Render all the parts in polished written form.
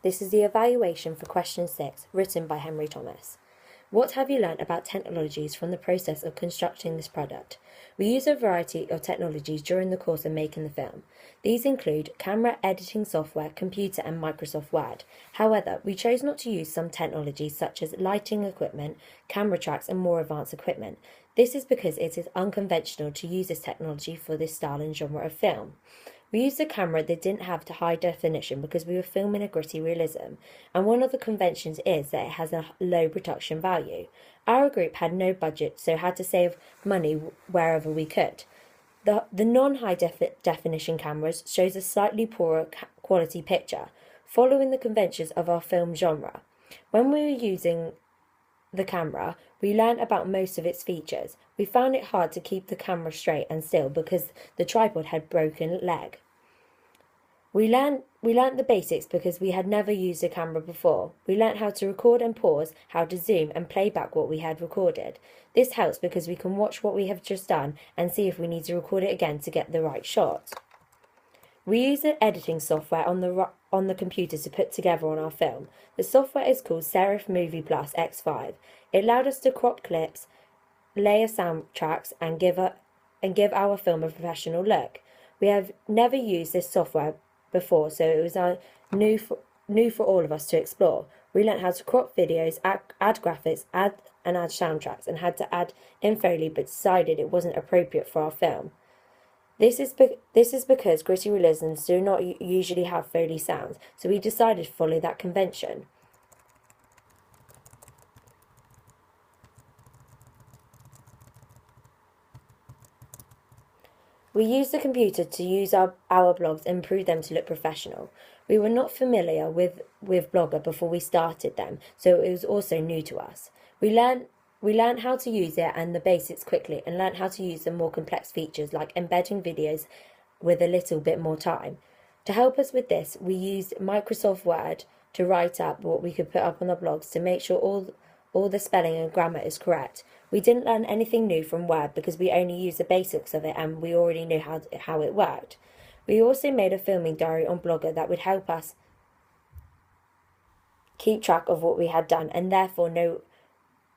This is the evaluation for question 6, written by Henry Thomas. What have you learnt about technologies from the process of constructing this product? We use a variety of technologies during the course of making the film. These include camera editing software, computer and Microsoft Word. However, we chose not to use some technologies such as lighting equipment, camera tracks and more advanced equipment. This is because it is unconventional to use this technology for this style and genre of film. We used a camera that didn't have the high definition because we were filming a gritty realism, and one of the conventions is that it has a low production value. Our group had no budget, so had to save money wherever we could. The non-high definition cameras shows a slightly poorer quality picture, following the conventions of our film genre. When we were using the camera, we learned about most of its features. We found it hard to keep the camera straight and still because the tripod had broken leg. We learned the basics because we had never used a camera before. We learned how to record and pause, how to zoom and play back what we had recorded. This helps because we can watch what we have just done and see if we need to record it again to get the right shot. We use the editing software on the computer to put together on our film. The software is called Serif Movie Plus X5. It allowed us to crop clips, layer soundtracks, and give our film a professional look. We have never used this software before, so it was new for all of us to explore. We learned how to crop videos, add graphics, add soundtracks, and had to add in Foley, but decided it wasn't appropriate for our film. This is because gritty realisms do not usually have Foley sounds, so we decided to follow that convention. We used the computer to use our blogs and improve them to look professional. We were not familiar with Blogger before we started them, so it was also new to us. We learned how to use it and the basics quickly, and learned how to use the more complex features like embedding videos with a little bit more time. To help us with this, we used Microsoft Word to write up what we could put up on the blogs to make sure all the spelling and grammar is correct. We didn't learn anything new from Word because we only used the basics of it and we already knew how it worked. We also made a filming diary on Blogger that would help us keep track of what we had done and therefore know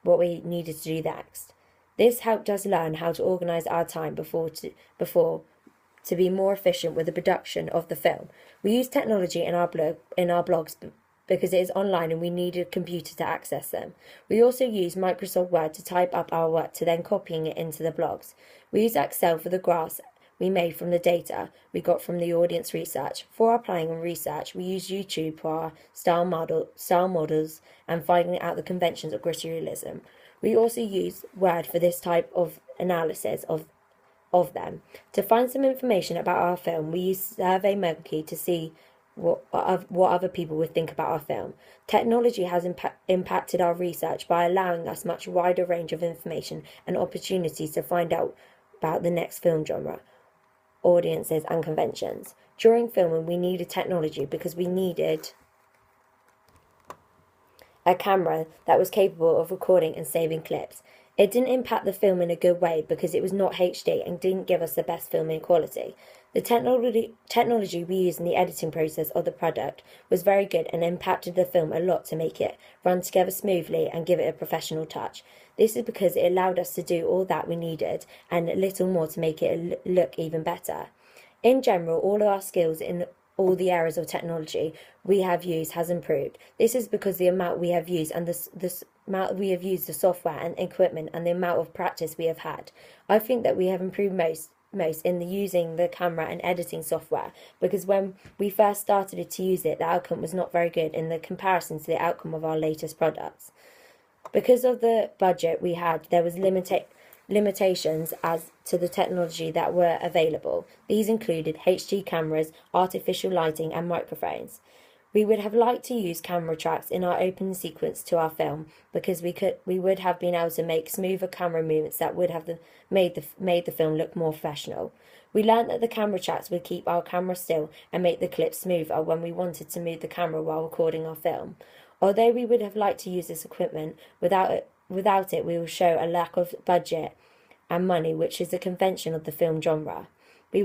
what we needed to do next. This helped us learn how to organise our time before to be more efficient with the production of the film. We used technology in our blogs because it is online and we needed a computer to access them. We also used Microsoft Word to type up our work to then copying it into the blogs. We used Excel for the graphs we made from the data we got from the audience research. For our planning and research, we used YouTube for our style models and finding out the conventions of gritty realism. We also used Word for this type of analysis of them. To find some information about our film, we used SurveyMonkey to see what other people would think about our film. Technology has impacted our research by allowing us much wider range of information and opportunities to find out about the next film genre, audiences and conventions. During filming, we needed technology because we needed a camera that was capable of recording and saving clips. It didn't impact the film in a good way because it was not HD and didn't give us the best filming quality. The technology we used in the editing process of the product was very good and impacted the film a lot to make it run together smoothly and give it a professional touch. This is because it allowed us to do all that we needed and a little more to make it look even better. In general, all of our skills in all the areas of technology we have used has improved. This is because the amount we have used and the amount we have used the software and equipment and the amount of practice we have had. I think that we have improved most in using the camera and editing software because when we first started to use it, the outcome was not very good in the comparison to the outcome of our latest products. Because of the budget we had, there was limitations as to the technology that were available. These included HD cameras, artificial lighting and microphones. We would have liked to use camera tracks in our opening sequence to our film because we would have been able to make smoother camera movements that would have made the film look more professional. We learned that the camera tracks would keep our camera still and make the clip smoother when we wanted to move the camera while recording our film. Although we would have liked to use this equipment, without it we will show a lack of budget and money, which is the convention of the film genre. We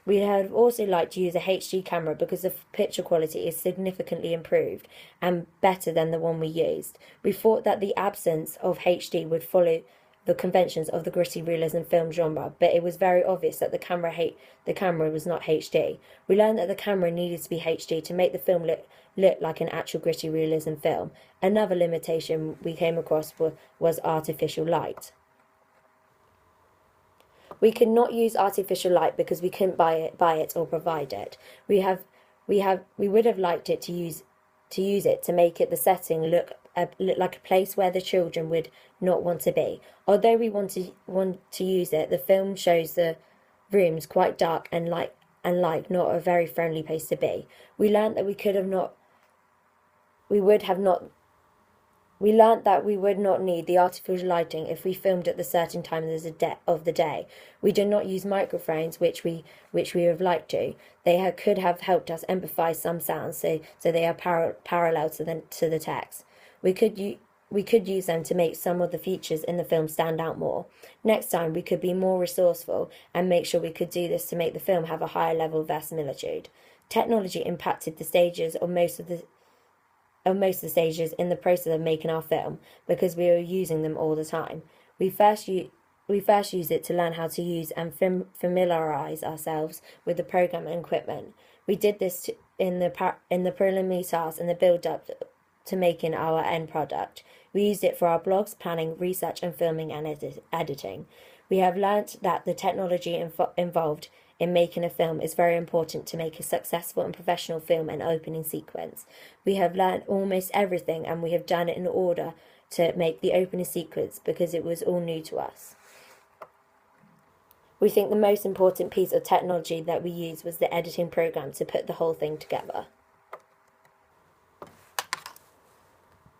We have also liked to use a HD camera because the picture quality is significantly improved and better than the one we used. We thought that the absence of HD would follow the conventions of the gritty realism film genre, but it was very obvious that the camera was not HD. We learned that the camera needed to be HD to make the film look like an actual gritty realism film. Another limitation we came across was artificial light. We could not use artificial light because we couldn't buy it or provide it. We would have liked it to use it to make it the setting look like a place where the children would not want to be. Although we want to use it, the film shows the rooms quite dark and not a very friendly place to be. We learned that we would not need the artificial lighting if we filmed at the certain times of the day. We did not use microphones, which we have liked to. They could have helped us emphasize some sounds, so they are parallel to the text. We could use them to make some of the features in the film stand out more. Next time, we could be more resourceful and make sure we could do this to make the film have a higher level of verisimilitude. Technology impacted the stages of most of the stages in the process of making our film because we were using them all the time. We first used it to learn how to use and familiarize ourselves with the program and equipment. We did this in the preliminary tasks and the build-up to making our end product. We used it for our blogs, planning, research, and filming and editing. We have learnt that the technology involved in making a film is very important to make a successful and professional film and opening sequence. We have learned almost everything, and we have done it in order to make the opening sequence because it was all new to us. We think the most important piece of technology that we used was the editing program to put the whole thing together.